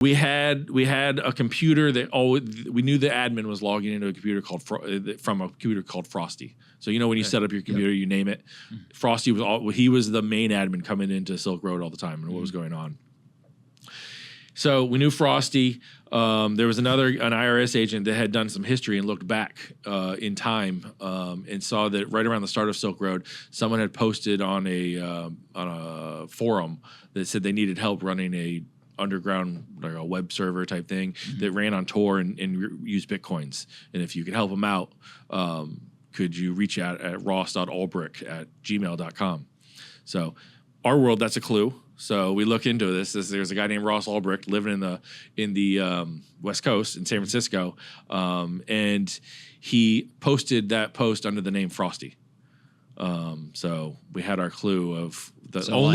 We had a computer that we knew the admin was logging into a computer from a computer called Frosty. So when you set up your computer, you name it. Frosty was the main admin coming into Silk Road all the time and what was going on. So we knew Frosty. There was an IRS agent that had done some history and looked back in time and saw that right around the start of Silk Road, someone had posted on a forum that said they needed help running a underground, like a web server type thing that ran on Tor and used Bitcoins. And if you could help them out, could you reach out at ross.ulbricht@gmail.com. So our world, that's a clue. So we look into this. There's a guy named Ross Ulbricht living in the West Coast in San Francisco, and he posted that post under the name Frosty. So we had our clue of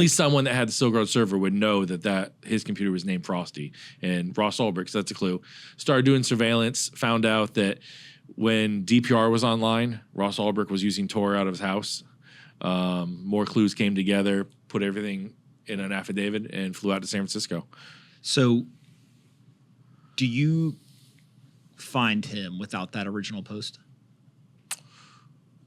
someone that had the Silk Road server would know that his computer was named Frosty, and Ross Ulbricht. So that's a clue. Started doing surveillance. Found out that when DPR was online, Ross Ulbricht was using Tor out of his house. More clues came together. Put everything in an affidavit and flew out to San Francisco. So do you find him without that original post?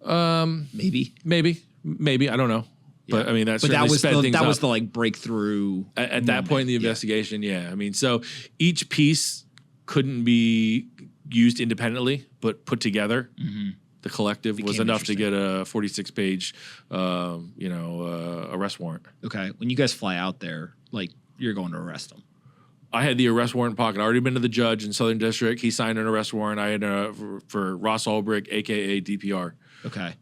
Maybe. I don't know. Yeah. But I mean, that was the like breakthrough at that point in the investigation. Yeah. I mean, so each piece couldn't be used independently, but put together. The collective was enough to get a 46-page, arrest warrant. Okay. When you guys fly out there, like, you're going to arrest them. I had the arrest warrant in pocket. I'd already been to the judge in Southern District. He signed an arrest warrant. I had for Ross Ulbricht, a.k.a. DPR. Okay.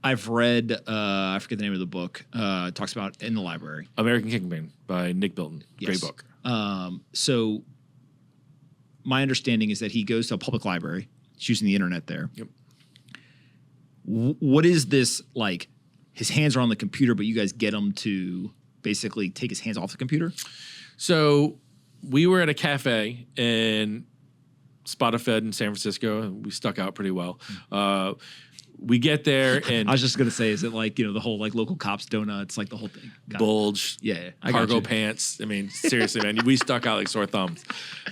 I've read, I forget the name of the book. It talks about in the library. American Kingpin by Nick Bilton. Yes. Great book. So my understanding is that he goes to a public library. He's using the internet there. Yep. What is this like? His hands are on the computer, but you guys get him to basically take his hands off the computer? So we were at a cafe in Spotifed in San Francisco, and we stuck out pretty well. We get there, and I was just gonna say, is it like the whole like local cops donuts, like the whole thing? Bulge, yeah, cargo pants. I mean, seriously, man, we stuck out like sore thumbs.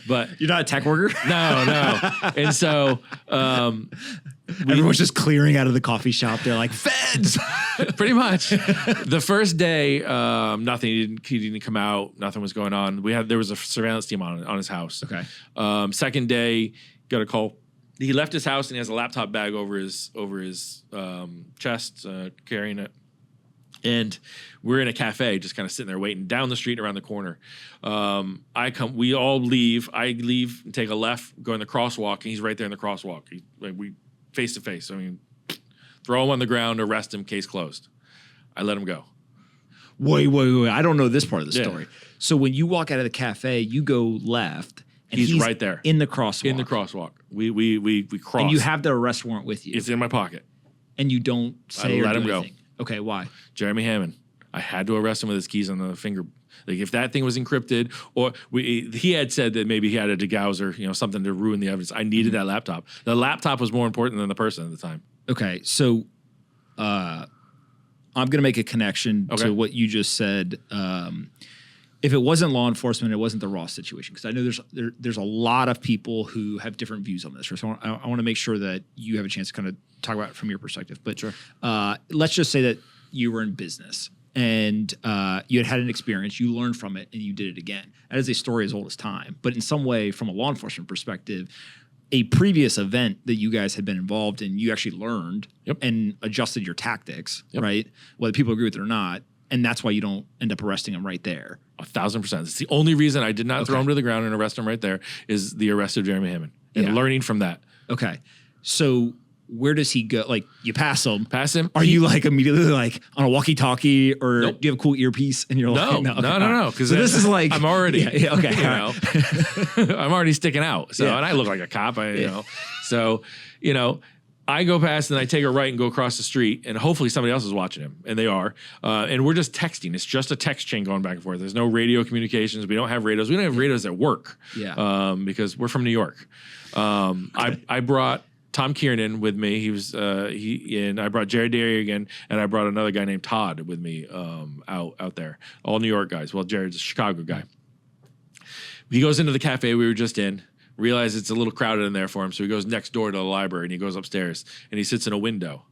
But you're not a tech worker, no. And so everyone's just clearing out of the coffee shop. They're like feds, pretty much. The first day, nothing. He didn't come out. Nothing was going on. There was a surveillance team on his house. Okay. Second day, got a call. He left his house and he has a laptop bag over his chest, carrying it. And we're in a cafe, just kind of sitting there waiting down the street around the corner. We all leave. I leave and take a left, go in the crosswalk, and he's right there in the crosswalk. We face to face. I mean, throw him on the ground, arrest him, case closed. I let him go. Wait. I don't know this part of the story. So when you walk out of the cafe, you go left. And he's right there in the crosswalk. In the crosswalk, we cross. And you have the arrest warrant with you. It's in my pocket. And you don't say I let him go. Okay, why? Jeremy Hammond. I had to arrest him with his keys on the finger. Like if that thing was encrypted, or he had said that maybe he had a degausser, something to ruin the evidence. I needed that laptop. The laptop was more important than the person at the time. Okay, so I'm going to make a connection to what you just said. If it wasn't law enforcement, it wasn't the Ross situation, because I know there's a lot of people who have different views on this. So I want to make sure that you have a chance to kind of talk about it from your perspective. But sure. Let's just say that you were in business and you had an experience, you learned from it, and you did it again. That is a story as old as time. But in some way, from a law enforcement perspective, a previous event that you guys had been involved in, you actually learned and adjusted your tactics, right? Whether people agree with it or not. And that's why you don't end up arresting him right there. 1,000%. It's the only reason I did not throw him to the ground and arrest him right there is the arrest of Jeremy Hammond and learning from that. Okay. So where does he go? Like, you pass him. Pass him. Are you like immediately like on a walkie-talkie, or do you have a cool earpiece and you're like, no. Because this is like, I'm already, okay. I'm already sticking out. So, and I look like a cop, So, I go past and I take a right and go across the street, and hopefully somebody else is watching him, and they are. And we're just texting. It's just a text chain going back and forth. There's no radio communications. We don't have radios. We don't have radios at work. Because we're from New York. I brought Tom Kiernan with me. He was and I brought Jared Darrigan, and I brought another guy named Todd with me out there. All New York guys. Well, Jared's a Chicago guy. He goes into the cafe we were just in, realizes it's a little crowded in there for him, so he goes next door to the library, and he goes upstairs, and he sits in a window.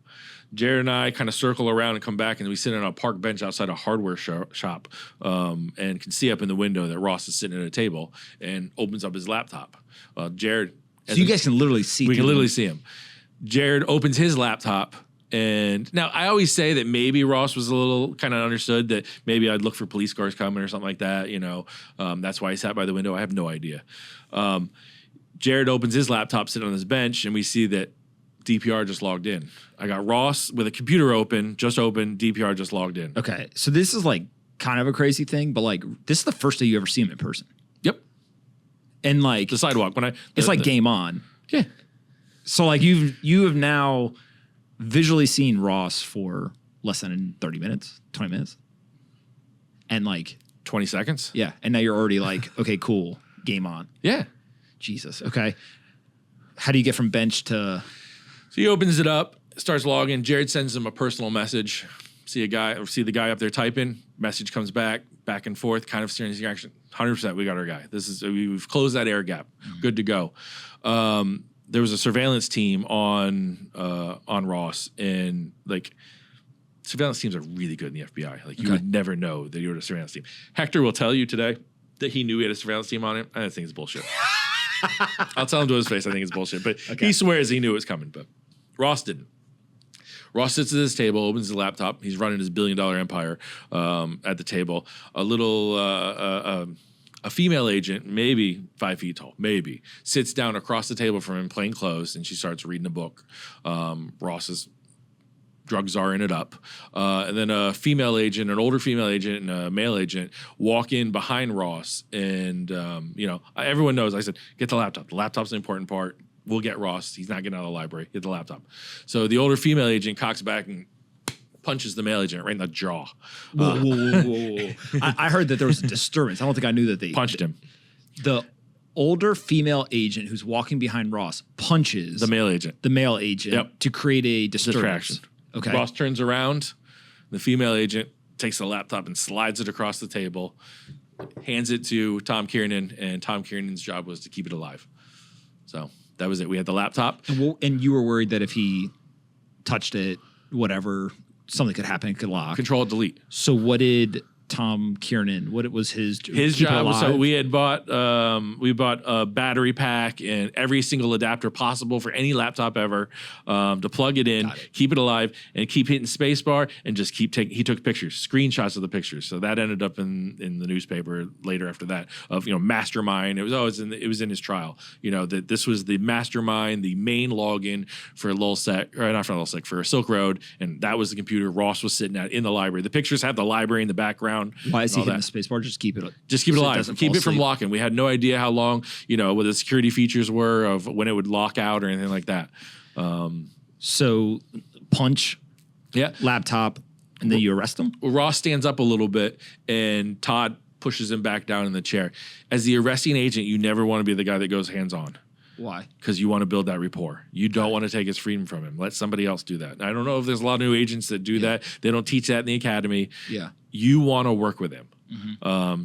Jared and I kind of circle around and come back, and we sit on a park bench outside a hardware shop and can see up in the window that Ross is sitting at a table and opens up his laptop. Jared... So you guys can literally see. We can literally see him. Jared opens his laptop, and now I always say that maybe Ross was a little kind of understood that maybe I'd look for police cars coming or something like that. That's why he sat by the window. I have no idea. Jared opens his laptop, sitting on his bench, and we see that DPR just logged in. I got Ross with a computer just open, DPR just logged in. Okay, so this is like kind of a crazy thing, but like this is the first day you ever see him in person. Yep. And like the sidewalk it's like game on. Yeah. So like you have now visually seen Ross for less than 30 minutes, 20 minutes. And like 20 seconds. Yeah. And now you're already like, okay, cool. Game on. Yeah. Jesus. Okay. How do you get from bench to... So he opens it up, starts logging. Jared sends him a personal message. See the guy up there typing. Message comes back and forth, kind of steering his direction. 100%, we got our guy. We've closed that air gap. Good to go. There was a surveillance team on Ross, and like surveillance teams are really good in the FBI. Like you would never know that you were a surveillance team. Hector will tell you today that he knew he had a surveillance team on him. I think it's bullshit. I'll tell him to his face I think it's bullshit, but he swears he knew it was coming, but Ross didn't. Ross sits at his table, opens his laptop. He's running his billion-dollar empire at the table. A female agent, maybe 5 feet tall, maybe, sits down across the table from him, plain clothes, and she starts reading a book. Ross is drug czaring it up. And then a female agent, an older female agent, and a male agent walk in behind Ross. And, everyone knows, I said, get the laptop. The laptop's an important part. We'll get Ross. He's not getting out of the library. Get the laptop. So the older female agent cocks back and punches the male agent right in the jaw. Whoa. I heard that there was a disturbance. I don't think I knew that they punched him. The older female agent who's walking behind Ross punches the male agent. To create a distraction. Okay. Ross turns around. The female agent takes the laptop and slides it across the table, hands it to Tom Kiernan, and Tom Kiernan's job was to keep it alive. So that was it. We had the laptop. And you were worried that if he touched it, whatever, something could happen. It could lock. Control-Delete. So what did Tom Kiernan, what was his job? So we had bought a battery pack and every single adapter possible for any laptop ever to plug it in, keep it alive, and keep hitting spacebar and just keep taking. He took pictures, screenshots of the pictures. So that ended up in the newspaper later after that of mastermind. It was in his trial. That this was the mastermind, the main login for LulzSec, or not for LulzSec, for Silk Road, and that was the computer Ross was sitting at in the library. The pictures have the library in the background. Why is he hitting the space bar? Just keep it alive. Keep it from locking. We had no idea how long, what the security features were of when it would lock out or anything like that. So punch, laptop, and then you arrest him? Well, Ross stands up a little bit and Todd pushes him back down in the chair. As the arresting agent, you never want to be the guy that goes hands-on. Why? Because you want to build that rapport. You don't want to take his freedom from him. Let somebody else do that. I don't know if there's a lot of new agents that do that. They don't teach that in the academy. Yeah. You want to work with him.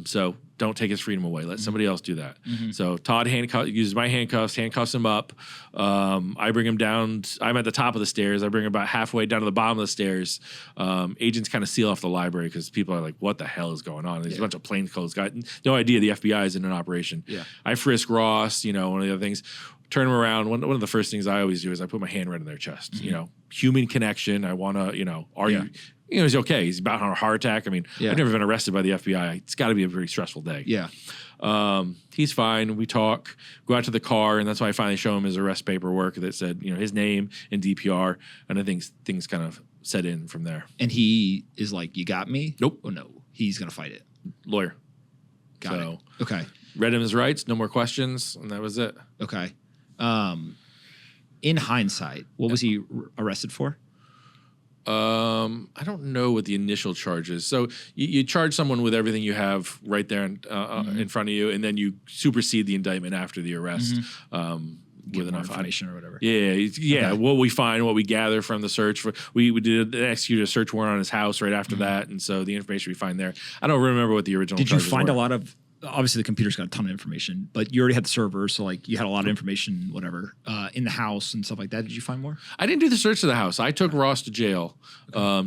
So don't take his freedom away. Let somebody else do that. So Todd uses my handcuffs him up. I bring him down. I'm at the top of the stairs. I bring him about halfway down to the bottom of the stairs. Agents kind of seal off the library because people are like, what the hell is going on? There's a bunch of plainclothes guys. No idea the FBI is in an operation. Yeah. I frisk Ross, one of the other things. Turn him around. One of the first things I always do is I put my hand right in their chest. Human connection. I want to, you... he's okay. He's about on a heart attack. I mean, I've never been arrested by the FBI. It's got to be a very stressful day. Yeah. He's fine. We talk, go out to the car, and that's why I finally show him his arrest paperwork that said, his name and DPR, and I think things kind of set in from there. And he is like, you got me? Nope. Oh, no. He's going to fight it. Lawyer. Got it. Okay. Read him his rights, no more questions, and that was it. Okay. In hindsight, what was he arrested for? I don't know what the initial charge is. So you charge someone with everything you have right there in front of you, and then you supersede the indictment after the arrest with enough information or whatever. Yeah. Okay. What we find, what we gather from the search. We did execute a search warrant on his house right after that, and so the information we find there. I don't remember what the original. Did you find a lot of obviously the computer's got a ton of information, but you already had the server, so like you had a lot of information, whatever, in the house and stuff like that. Did you find more? I didn't do the search of the house. I took Ross to jail.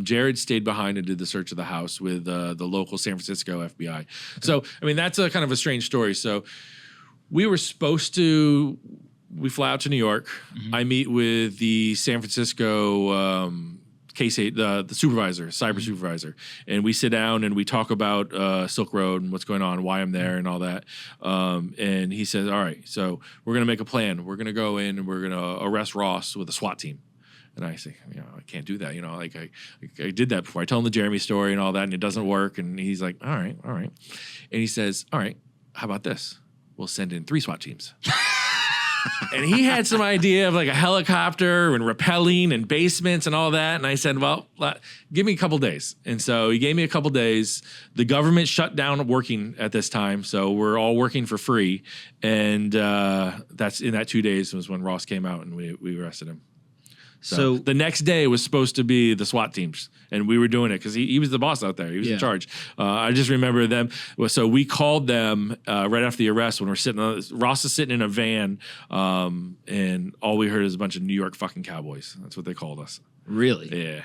Jared stayed behind and did the search of the house with the local San Francisco FBI. Okay. So, I mean, that's a kind of a strange story. So we were supposed to, we fly out to New York. Mm-hmm. I meet with the San Francisco case the supervisor, cyber supervisor, and we sit down and we talk about Silk Road and what's going on, why I'm there, and all that. And he says, "All right, so we're gonna make a plan. We're gonna go in and we're gonna arrest Ross with a SWAT team." And I say, I can't do that. Like I did that before. I tell him the Jeremy story and all that, and it doesn't work. And he's like, all right. And he says, all right, how about this? We'll send in 3 SWAT teams. And he had some idea of like a helicopter and rappelling and basements and all that. And I said, well, give me a couple days. And so he gave me a couple days. The government shut down working at this time. So we're all working for free. And that's in that 2 days was when Ross came out and we arrested him. So the next day was supposed to be the SWAT teams, and we were doing it because he was the boss out there. He was in charge. I just remember them. So we called them right after the arrest when we're sitting. Ross is sitting in a van, and all we heard is a bunch of New York fucking cowboys. That's what they called us. Really? Yeah.